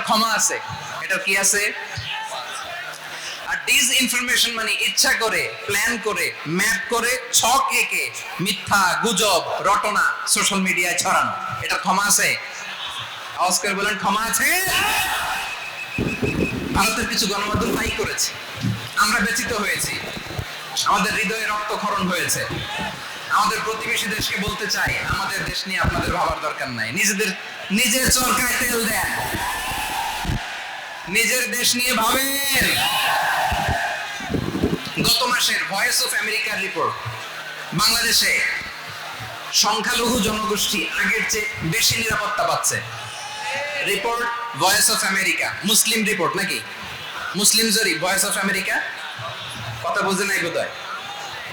এটার ক্ষমা আছে, এটার কি আছে। আর ডিসইনফরমেশন মানে ইচ্ছা করে, প্ল্যান করে, ম্যাপ করে, ছক এঁকে মিথ্যা, গুজব, রটনা সোশ্যাল মিডিয়ায় ছড়ানো, এটা ক্ষমা আছে। আওয়াজ করে বলেন ক্ষমা আছে। ভারতের কিছু গণমাধ্যম তাই করেছে, আমরা ব্যথিত হয়েছি, আমাদের হৃদয়ে রক্তক্ষরণ হয়েছে। আমাদের প্রতিবেশী দেশকে বলতে চাই, আমাদের দেশ নিয়ে আপনাদের ভাবার দরকার নাই, নিজের চরকায় তেল দেন, নিজের দেশ নিয়ে ভাবেন। গত মাসের ভয়েস অফ আমেরিকার রিপোর্ট, বাংলাদেশে সংখ্যালঘু জনগোষ্ঠী আগের চেয়ে বেশি নিরাপত্তা পাচ্ছে। Report voice of America, Muslim report নাকি মুসলিম জরিপ, ভয়েস অফ আমেরিকা। কথা বুঝে নাই বোধহয়।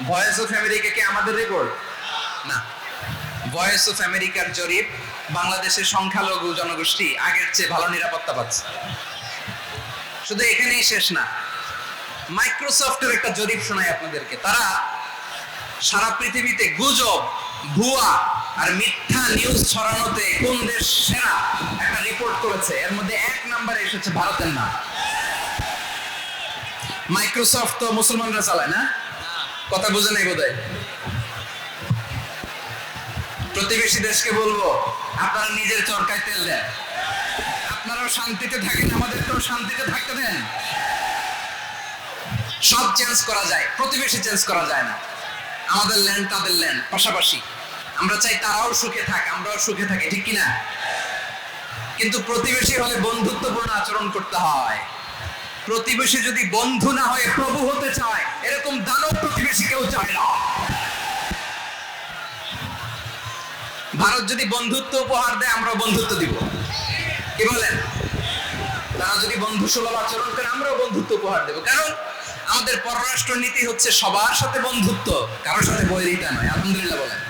ভয়েস অফ আমেরিকা কি আমাদের রিপোর্ট না, ভয়েস অফ আমেরিকার জরিপ, বাংলাদেশের সংখ্যালঘু জনগোষ্ঠী আগের চেয়ে ভালো নিরাপত্তা পাচ্ছে। শুধু এখানেই শেষ না, মাইক্রোসফটের একটা জরিপ শোনায় আপনাদেরকে। তারা সারা পৃথিবীতে গুজব, ভুয়া আর মিথ্যা নিউজ ছড়ানোতে কোন দেশ সেরা একটা রিপোর্ট করেছে, এর মধ্যে 1 নম্বরে এসেছে ভারতের নাম। মাইক্রোসফট তো মুসলমানরা চালায় না, কথা বুঝে নাই বোধহয়। প্রতিবেশী দেশকে বলবো, আপনারা নিজের চরকায় তেল দেন, আপনারাও শান্তিতে থাকেন, আমাদেরকেও শান্তিতে থাকতে দেন। সব চেঞ্জ করা যায়, প্রতিবেশী চেঞ্জ করা যায় না। আমাদের ল্যান্ড তাদের ল্যান্ড, পাশাপাশি। আমরা চাই তারাও সুখে থাক, আমরাও সুখে থাকি, ঠিক কিনা? কিন্তু প্রতিবেশী হলে বন্ধুত্বপূর্ণ আচরণ করতে হয়। প্রতিবেশী যদি বন্ধু না হয়ে প্রভু হতে চায়, এরকম দানব প্রতিবেশী কেউ চায় না। ভারত যদি বন্ধুত্ব উপহার দেয়, আমরা বন্ধুত্ব দিব, কি বলেন? তারা যদি বন্ধু সুলভ আচরণ করে, আমরাও বন্ধুত্ব উপহার দেব। কারণ আমাদের পররাষ্ট্র নীতি হচ্ছে সবার সাথে বন্ধুত্ব, কারোর সাথে বৈরিতা নয়। আলহামদুলিল্লাহ বলেন,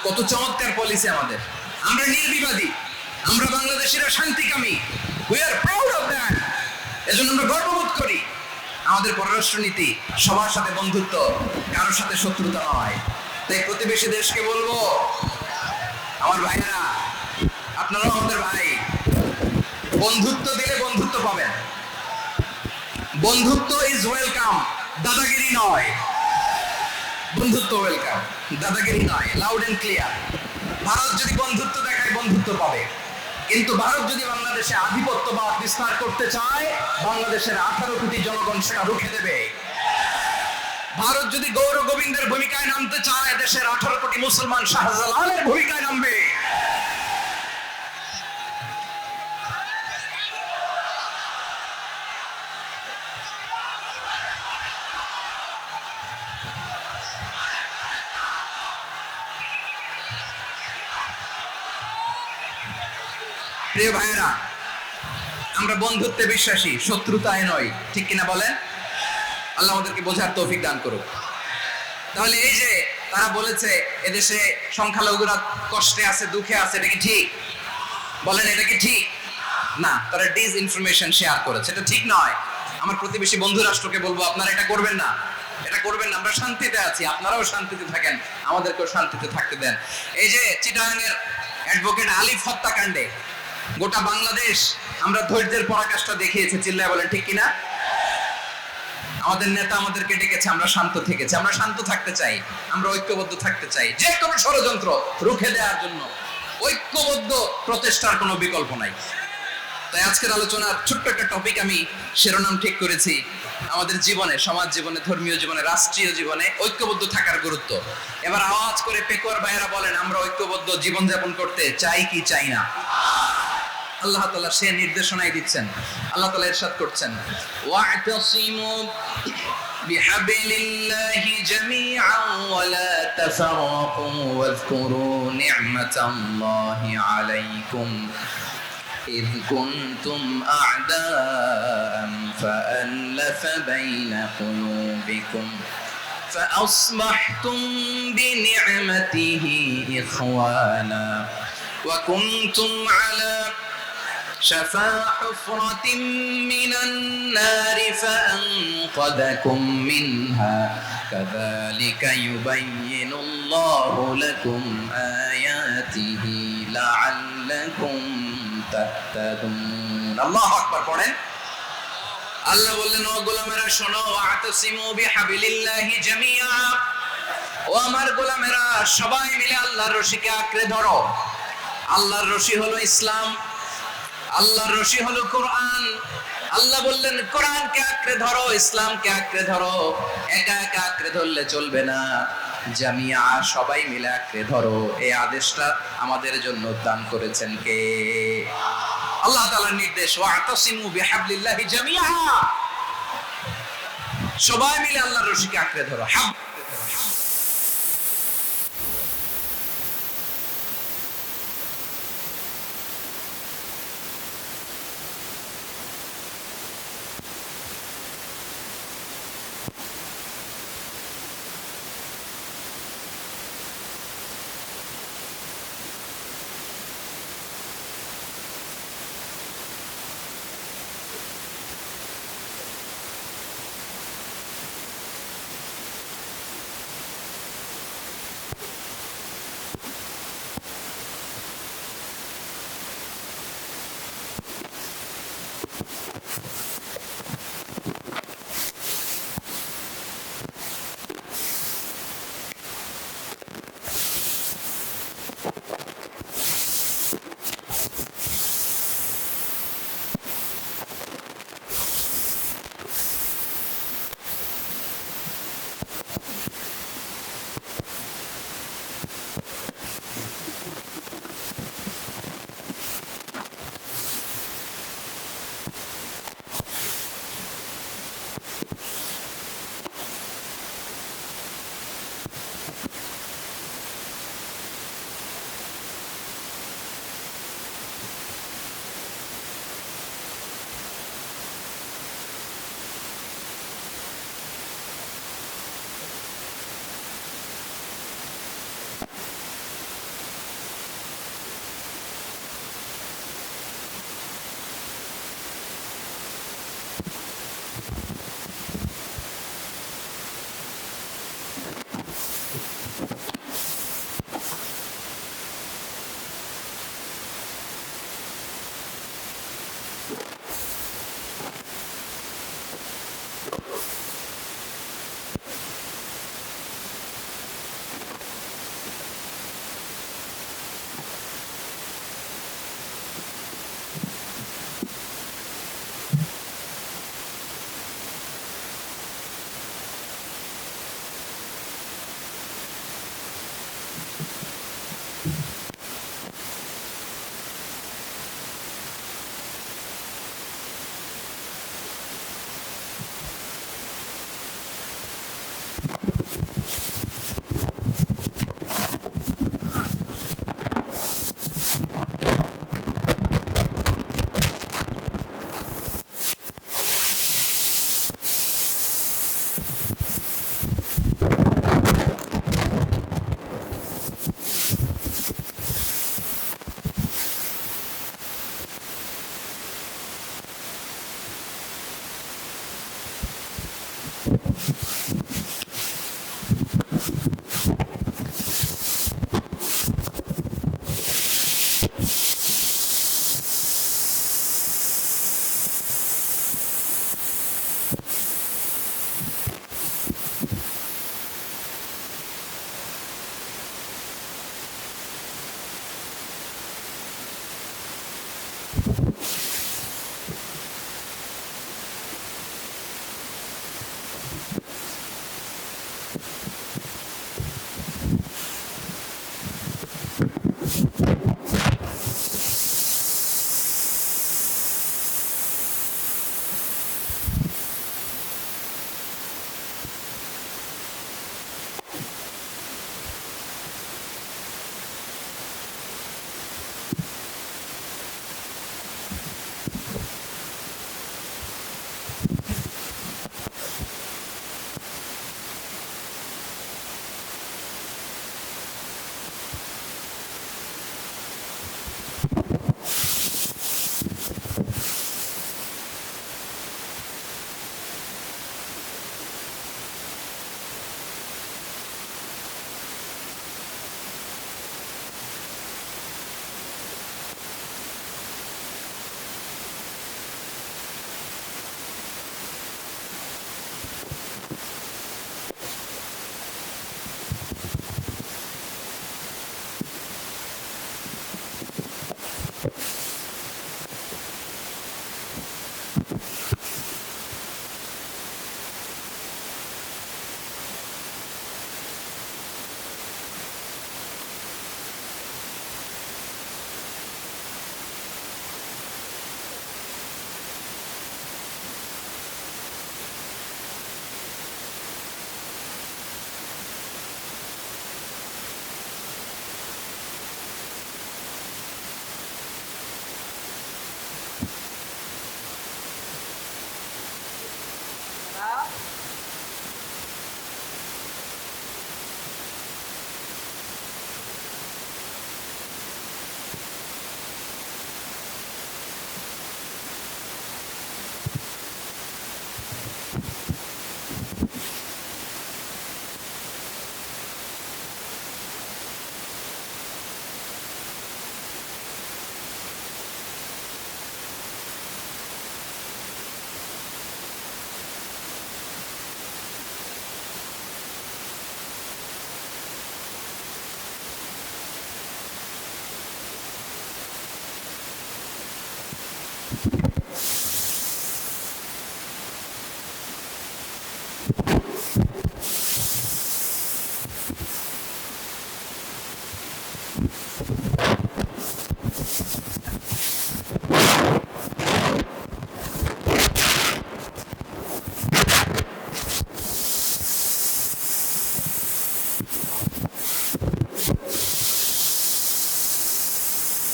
কত চমৎকার পলিসি আমাদের। আমরা নির্বিবাদী, আমরা বাংলাদেশিরা শান্তিকামী, we are proud of that. এজন্য আমরা গর্ববোধ করি। আমাদের পররাষ্ট্র নীতি সবার সাথে বন্ধুত্ব, কারোর সাথে শত্রুতা নয়। তাই প্রতিবেশী দেশকে বলবো, আমার ভাইরা, আপনারাও আমাদের ভাই, বন্ধুত্ব দিলে বন্ধুত্ব পাবেন। বন্ধুত্ব ইজ ওয়েলকাম, দাদাগিরি নয়। বন্ধুত্ব ওয়েলকাম, দাদাগিরি নয়, লাউড এন্ড ক্লিয়ার। ভারত যদি বন্ধুত্ব দেখায়, বন্ধুত্ব পাবে। কিন্তু ভারত যদি বাংলাদেশে আধিপত্যবাদ বিস্তার করতে চায়, বাংলাদেশের 18 কোটি জনগণ সেটা রুখে দেবে। ভারত যদি গৌর গোবিন্দের ভূমিকায় নামতে চায়, দেশের 18 কোটি মুসলমান শাহজালালের ভূমিকায় নামবে। প্রিয় ভাইয়েরা, আমরা বন্ধুত্বে বিশ্বাসী, শত্রুতায় নয়, ঠিক কিনা বলেন? আল্লাহ আমাদেরকে বোঝার তৌফিক দান করুক। তাহলে এই যে তারা বলেছে এদেশে সংখ্যালঘুরা কষ্টে আছে, দুঃখে আছে, এটা কি ঠিক? বলেন, এটা কি ঠিক? না, তারা ডিসইনফরমেশন শেয়ার করেছে, এটা ঠিক নয়। আমার প্রতিবেশী বন্ধু রাষ্ট্রকে বলবো, আপনারা এটা করবেন না, এটা করবেন না। আমরা শান্তিতে আছি, আপনারাও শান্তিতে থাকেন, আমাদেরকেও শান্তিতে থাকতে দেন। এই যে চিটাগাংয়ের অ্যাডভোকেট আলিফ হত্যাকাণ্ডে গোটা বাংলাদেশ আমরা ধৈর্যের পরাকাষ্ঠা দেখিয়েছে, চিল্লায় বলেন ঠিক কিনা? আমাদের নেতা আমাদেরকে ডেকেছে, আমরা শান্ত থেকেছি। আমরা শান্ত থাকতে চাই, আমরা ঐক্যবদ্ধ থাকতে চাই। যে কোনো ষড়যন্ত্র রুখে দেওয়ার জন্য ঐক্যবদ্ধ প্রচেষ্টার কোনো বিকল্প নাই। তাই আজকের আলোচনার ছোট্ট একটা টপিক আমি শিরোনাম ঠিক করেছি, আমাদের জীবনে, সমাজ জীবনে, ধর্মীয় জীবনে, রাষ্ট্রীয় জীবনে ঐক্যবদ্ধ থাকার গুরুত্ব। এবার আওয়াজ করে পেকুয়ার ভাইয়েরা বলেন, আমরা ঐক্যবদ্ধ জীবনযাপন করতে চাই কি চাই না? আল্লাহ তাআলা সে নির্দেশনাই দিচ্ছেন। আল্লাহ তাআলা ইরশাদ করছেন, ওয়া'তাসিমু বিহাবলিল্লাহি জামিআন ওয়া লা তাফারাকু ওয়াযকুরু নি'মাতাল্লাহি আলাইকুম إذ كنتم أعداء فألف بين قلوبكم فأصبحتم بنعمته إخوانا وكنتم على شفا حفرة من النار فأنقذكم منها كذلك يبين الله لكم آياته لعلكم তাহতাদুন। আল্লাহু আকবার পড়েন। আল্লাহ বললেন, ও গোলামেরা শোনো, ওয়াতাসিমু বিহাবিলিল্লাহি জামিআ, ও আমার গোলামেরা সবাই মিলে আল্লাহর রশিকে আঁকড়ে ধরো। আল্লাহর রশি হলো ইসলাম, আল্লাহর রশি হলো কোরআন। আল্লাহ বললেন কোরআনকে আঁকড়ে ধরো, ইসলামকে আঁকড়ে ধরো। একা একা আঁকড়ে ধরলে চলবে না, জামিয়া সবাই মিলে আঁকড়ে ধরো। এই আদেশটা আমাদের জন্য দান করেছেন কে? আল্লাহ তাআলার নির্দেশ, ওয়াতাসিমু বিহাবলিল্লাহি জামিআ, সবাই মিলে আল্লাহর রশিকে আঁকড়ে ধরো।